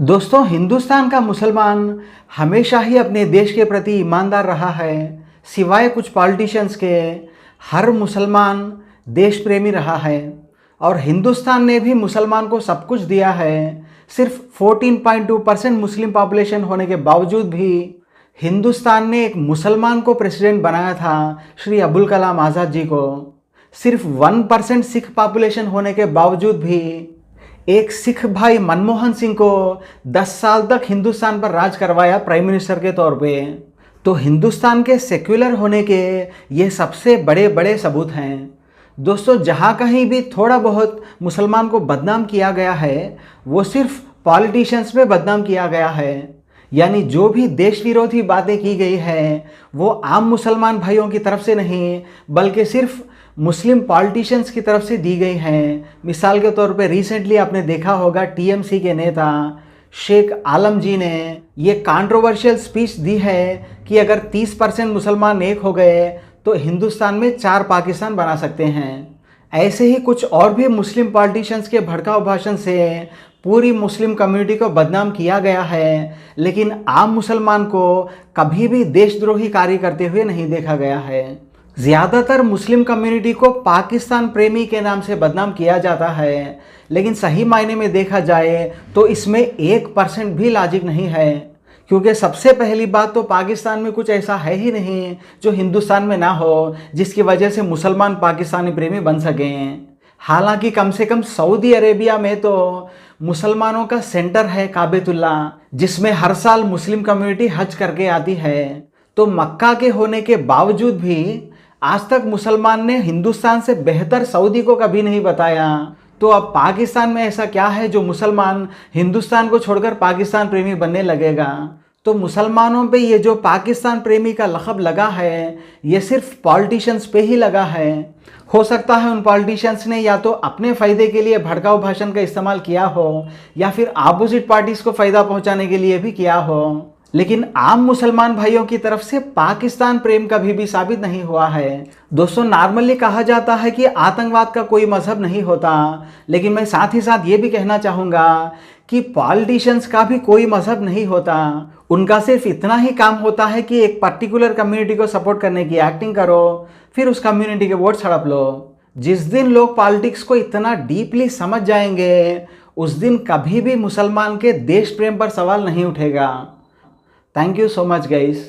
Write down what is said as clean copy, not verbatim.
दोस्तों, हिंदुस्तान का मुसलमान हमेशा ही अपने देश के प्रति ईमानदार रहा है। सिवाय कुछ पॉलिटिशियंस के हर मुसलमान देश प्रेमी रहा है और हिंदुस्तान ने भी मुसलमान को सब कुछ दिया है। सिर्फ 14.2% मुस्लिम पॉपुलेशन होने के बावजूद भी हिंदुस्तान ने एक मुसलमान को प्रेसिडेंट बनाया था, श्री अबुल कलाम आज़ाद जी को। सिर्फ 1% सिख पॉपुलेशन होने के बावजूद भी एक सिख भाई मनमोहन सिंह को 10 साल तक हिंदुस्तान पर राज करवाया प्राइम मिनिस्टर के तौर पे। तो हिंदुस्तान के सेक्युलर होने के ये सबसे बड़े बड़े सबूत हैं। दोस्तों, जहाँ कहीं भी थोड़ा बहुत मुसलमान को बदनाम किया गया है वो सिर्फ पॉलिटिशियंस में बदनाम किया गया है। यानी जो भी देश विरोधी बातें की गई है वो आम मुसलमान भाइयों की तरफ से नहीं बल्कि सिर्फ मुस्लिम पॉलिटिशियंस की तरफ से दी गई हैं। मिसाल के तौर पे रिसेंटली आपने देखा होगा टीएमसी के नेता शेख आलम जी ने ये कंट्रोवर्शियल स्पीच दी है कि अगर 30% मुसलमान एक हो गए तो हिंदुस्तान में 4 पाकिस्तान बना सकते हैं। ऐसे ही कुछ और भी मुस्लिम पॉलिटिशियंस के भड़काऊ भाषण से पूरी मुस्लिम कम्युनिटी को बदनाम किया गया है, लेकिन आम मुसलमान को कभी भी देशद्रोही कार्य करते हुए नहीं देखा गया है। ज़्यादातर मुस्लिम कम्युनिटी को पाकिस्तान प्रेमी के नाम से बदनाम किया जाता है, लेकिन सही मायने में देखा जाए तो इसमें 1% भी लॉजिक नहीं है। क्योंकि सबसे पहली बात तो पाकिस्तान में कुछ ऐसा है ही नहीं जो हिंदुस्तान में ना हो, जिसकी वजह से मुसलमान पाकिस्तानी प्रेमी बन सकें। हालांकि कम से कम सऊदी अरेबिया में तो मुसलमानों का सेंटर है काबेतुल्ला, जिसमें हर साल मुस्लिम कम्युनिटी हज करके आती है। तो मक्का के होने के बावजूद भी आज तक मुसलमान ने हिंदुस्तान से बेहतर सऊदी को कभी नहीं बताया। तो अब पाकिस्तान में ऐसा क्या है जो मुसलमान हिंदुस्तान को छोड़कर पाकिस्तान प्रेमी बनने लगेगा? तो मुसलमानों पे ये जो पाकिस्तान प्रेमी का लक़ब लगा है ये सिर्फ पॉलिटिशियंस पे ही लगा है। हो सकता है उन पॉलिटिशियंस ने या तो अपने फ़ायदे के लिए भड़काऊ भाषण का इस्तेमाल किया हो या फिर अपोजिट पार्टीज़ को फ़ायदा पहुंचाने के लिए भी किया हो, लेकिन आम मुसलमान भाइयों की तरफ से पाकिस्तान प्रेम कभी भी साबित नहीं हुआ है। दोस्तों, नॉर्मली कहा जाता है कि आतंकवाद का कोई मजहब नहीं होता, लेकिन मैं साथ ही साथ ये भी कहना चाहूँगा कि पॉलिटिशियंस का भी कोई मजहब नहीं होता। उनका सिर्फ इतना ही काम होता है कि एक पर्टिकुलर कम्युनिटी को सपोर्ट करने की एक्टिंग करो, फिर उस कम्युनिटी के वोट हड़प लो। जिस दिन लोग पॉलिटिक्स को इतना डीपली समझ जाएंगे उस दिन कभी भी मुसलमान के देश प्रेम पर सवाल नहीं उठेगा। Thank you so much, guys.